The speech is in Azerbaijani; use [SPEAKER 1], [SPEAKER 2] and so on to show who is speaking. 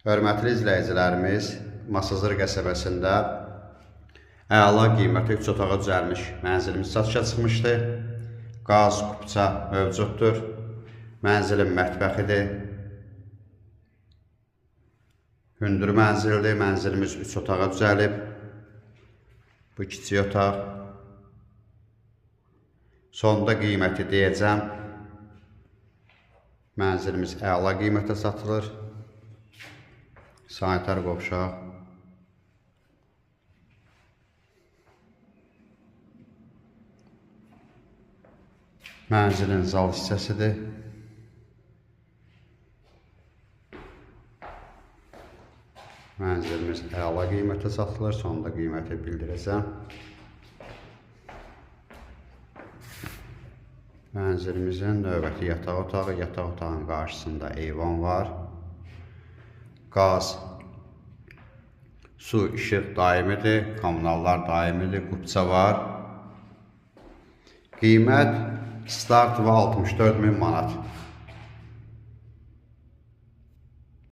[SPEAKER 1] Hörmətli izləyicilərimiz, Masazır qəsəbəsində əla qiymətli 3 otağa düzəlmiş mənzilimiz satışa çıxmışdı. Qaz, kupça mövcuddur. Mənzilin mətbəxidir. Hündür mənzildir. Mənzilimiz 3 otağa düzəlib. Bu kiçik otaq. Sonda qiyməti deyəcəm. Mənzilimiz əla qiymətə satılır. Sanitar qovşaq. Mənzilin zal hissəsidir. Mənzilimiz əla qiymətə satılır. Sonda qiyməti bildirəcəm. Mənzilimizin növbəti yataq otağı. Yataq otağının qarşısında eyvan var. Qaz, su, işıq daimidir. Kommunallar daimidir. Kupça var. Qiymət start və 64.000 manat.